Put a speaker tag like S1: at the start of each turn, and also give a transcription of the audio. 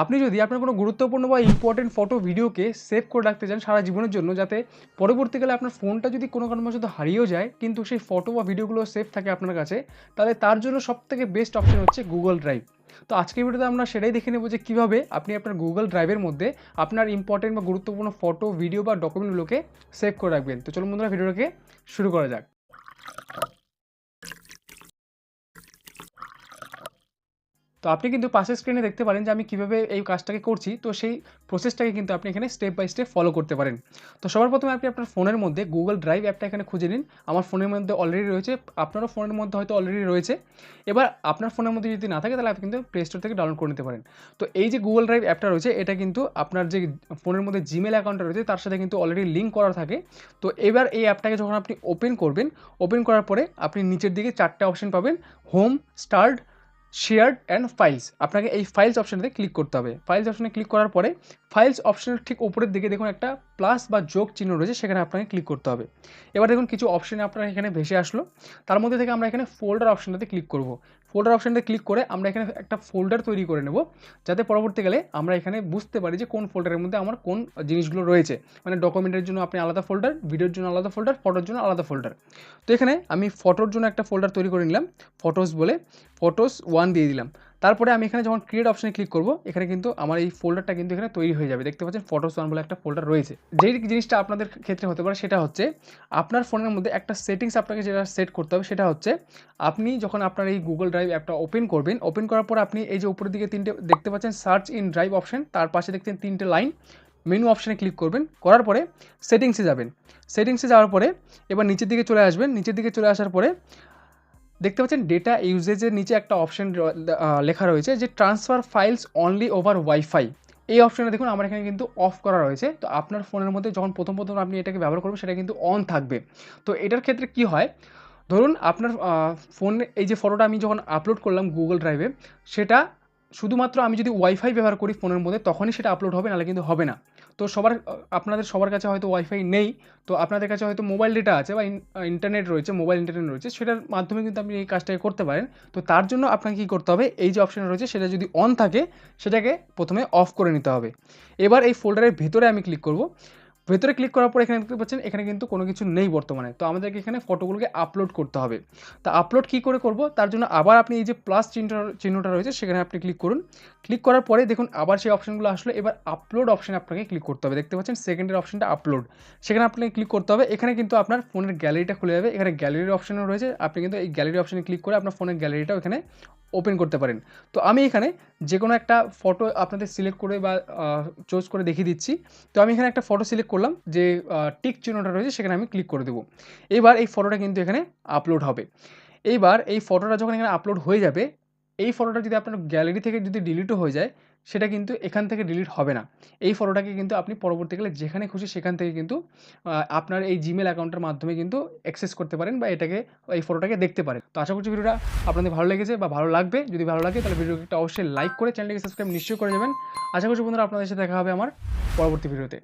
S1: আপনি যদি আপনার কোনো গুরুত্বপূর্ণ বা ইম্পর্টেন্ট ফটো ভিডিওকে সেভ করে রাখতে চান সারা জীবনের জন্য, যাতে পরবর্তীকালে আপনার ফোনটা যদি কোনো কারণবশত হারিয়েও যায় কিন্তু সেই ফটো বা ভিডিওগুলো সেভ থাকে আপনার কাছে, তাহলে তার জন্য সবথেকে বেস্ট অপশন হচ্ছে গুগল ড্রাইভ। তো আজকের ভিডিওতে আমরা সেটাই দেখে নেব যে কীভাবে আপনি আপনার গুগল ড্রাইভের মধ্যে আপনার ইম্পর্টেন্ট বা গুরুত্বপূর্ণ ফটো, ভিডিও বা ডকুমেন্টগুলোকে সেভ করে রাখবেন। তো চলুন বন্ধুরা, ভিডিওটাকে শুরু করা যাক। তো আপনি কিন্তু পাশের স্ক্রিনে দেখতে পারেন যে আমি কীভাবে এই কাজটাকে করছি। তো সেই প্রসেসটাকে কিন্তু আপনি এখানে স্টেপ বাই স্টেপ ফলো করতে পারেন। তো সবার প্রথমে আপনি আপনার ফোনের মধ্যে গুগল ড্রাইভ অ্যাপটা এখানে খুঁজে নিন। আমার ফোনের মধ্যে অলরেডি রয়েছে, আপনারও ফোনের মধ্যে হয়তো অলরেডি রয়েছে। এবার আপনার ফোনের মধ্যে যদি না থাকে তাহলে আপনি কিন্তু প্লে স্টোর থেকে ডাউনলোড করে নিতে পারেন। তো এই যে গুগল ড্রাইভ অ্যাপটা রয়েছে, এটা কিন্তু আপনার যে ফোনের মধ্যে জিমেল অ্যাকাউন্টটা রয়েছে তার সাথে কিন্তু অলরেডি লিঙ্ক করা থাকে। তো এবার এই অ্যাপটাকে যখন আপনি ওপেন করবেন, ওপেন করার পরে আপনি নিচের দিকে 4টে অপশন পাবেন: home, start, shared and files. আপনাকে এই ফাইলস অপশানটাতে ক্লিক করতে হবে। ফাইলস অপশানে ক্লিক করার পরে ফাইলস অপশানের ঠিক উপরের দিকে দেখুন একটা প্লাস বা যোগ চিহ্ন রয়েছে, সেখানে আপনাকে ক্লিক করতে হবে। এবার দেখুন কিছু অপশানে আপনার এখানে ভেসে আসলো। তার মধ্যে থেকে আমরা এখানে ফোল্ডার অপশানটাতে ক্লিক করব। ফোল্ডার অপশানটাতে ক্লিক করে আমরা এখানে একটা ফোল্ডার তৈরি করে নেব, যাতে পরবর্তীকালে আমরা এখানে বুঝতে পারি যে কোন ফোল্ডারের মধ্যে আমার কোন জিনিসগুলো রয়েছে। মানে ডকুমেন্টের জন্য আপনি আলাদা ফোল্ডার, ভিডিওর জন্য আলাদা ফোল্ডার, ফটোর জন্য আলাদা ফোল্ডার। তো এখানে আমি ফটোর জন্য একটা ফোল্ডার তৈরি করে নিলাম, ফটোস বলে, ফটোস 1 দিয়ে দিলাম। তারপরে আমি এখানে যখন ক্রিয়েট অপশানে ক্লিক করব, এখানে কিন্তু আমার এই ফোল্ডারটা কিন্তু এখানে তৈরি হয়ে যাবে। দেখতে পাচ্ছেন ফটোস 1 বলে একটা ফোল্ডার রয়েছে। যেই জিনিসটা আপনাদের ক্ষেত্রে হতে পারে সেটা হচ্ছে আপনার ফোনের মধ্যে একটা সেটিংস আপনাকে যেটা সেট করতে হবে, সেটা হচ্ছে আপনি যখন আপনার এই গুগল ড্রাইভ অ্যাপটা ওপেন করবেন, ওপেন করার পর আপনি এই যে উপরের দিকে 3টে দেখতে পাচ্ছেন সার্চ ইন ড্রাইভ অপশন, তার পাশে দেখতেন 3টে লাইন, মেনু অপশানে ক্লিক করবেন। করার পরে সেটিংসে যাবেন। সেটিংসে যাওয়ার পরে এবার নিচের দিকে চলে আসবেন। নিচের দিকে চলে আসার পরে দেখতে পাচ্ছেন ডেটা ইউজেজের নিচে একটা অপশন লেখা রয়েছে যে transfer files only over wifi. এই অপশানটা দেখুন আমার এখানে কিন্তু অফ করা রয়েছে। তো আপনার ফোনের মধ্যে যখন প্রথম আপনি এটাকে ব্যবহার করবেন, সেটা কিন্তু অন থাকবে। তো এটার ক্ষেত্রে কি হয়, ধরুন আপনার ফোনে এই যে ফটোটা আমি যখন আপলোড করলাম গুগল ড্রাইভে, সেটা শুধুমাত্র আমি যদি ওয়াইফাই ব্যবহার করি ফোনের মধ্যে, তখনই সেটা আপলোড হবে, নাহলে কিন্তু হবে না। তো আপনাদের সবার কাছে হয়তো ওয়াইফাই নেই। তো আপনাদের কাছে হয়তো মোবাইল ডেটা আছে বা ইন্টারনেট রয়েছে, মোবাইল ইন্টারনেট রয়েছে, সেটার মাধ্যমে কিন্তু আপনি এই কাজটাকে করতে পারেন। তো তার জন্য আপনাকে কী করতে হবে, এই যে অপশান রয়েছে সেটা যদি অন থাকে, সেটাকে প্রথমে অফ করে নিতে হবে। এবার এই ফোল্ডারের ভেতরে আমি ক্লিক করব। ভেতরে ক্লিক করার পর এখানে দেখতে পাচ্ছেন এখানে কিন্তু কোনো কিছু নেই বর্তমানে। তো আমাদেরকে এখানে ফটোগুলোকে আপলোড করতে হবে। তা আপলোড কী করে করব, তার জন্য আবার আপনি এই যে প্লাস চিহ্নটা রয়েছে সেখানে আপনি ক্লিক করুন। ক্লিক করার পরে দেখুন আবার সেই অপশানগুলো আসলো। এবার আপলোড অপশানে আপনাকে ক্লিক করতে হবে। দেখতে পাচ্ছেন সেকেন্ডের অপশানটা আপলোড, সেখানে আপনাকে ক্লিক করতে হবে। এখানে কিন্তু আপনার ফোনের গ্যালারিটা খুলে যাবে। এখানে গ্যালারির অপশানও রয়েছে, আপনি কিন্তু এই গ্যালারি অপশানে ক্লিক করে আপনার ফোনের গ্যালারিটাও এখানে ওপেন করতে পারেন। তো আমি এখানে যে কোনো একটা ফটো আপনাদের সিলেক্ট করে বা চুজ করে দেখিয়ে দিচ্ছি। তো আমি এখানে একটা ফটো সিলেক্ট করলাম, যে টিক চিহ্নটা রয়েছে সেখানে আমি ক্লিক করে দেবো। এবার এই ফটোটা কিন্তু এখানে আপলোড হবে। এইবার এই ফটোটা যখন এখানে আপলোড হয়ে যাবে, এই ফটোটা যদি আপনার গ্যালারি থেকে যদি ডিলিটও হয়ে যায়, সেটা কিন্তু এখান থেকে ডিলিট হবে না। এই ফটোটাকে কিন্তু আপনি পরবর্তীকালে যেখানে খুশি সেখান থেকে কিন্তু আপনার এই জিমেল অ্যাকাউন্টের মাধ্যমে কিন্তু অ্যাক্সেস করতে পারেন বা এই ফটোটাকে দেখতে পারেন। তো আশা করছি ভিডিওটা আপনাদের ভালো লেগেছে বা ভালো লাগবে। যদি ভালো লাগে তাহলে ভিডিওকে একটা অবশ্যই লাইক করে চ্যানেলটিকে সাবস্ক্রাইব নিশ্চয়ই করে যাবেন। আশা করছি বন্ধুরা আপনাদের সাথে দেখা হবে আমার পরবর্তী ভিডিওতে।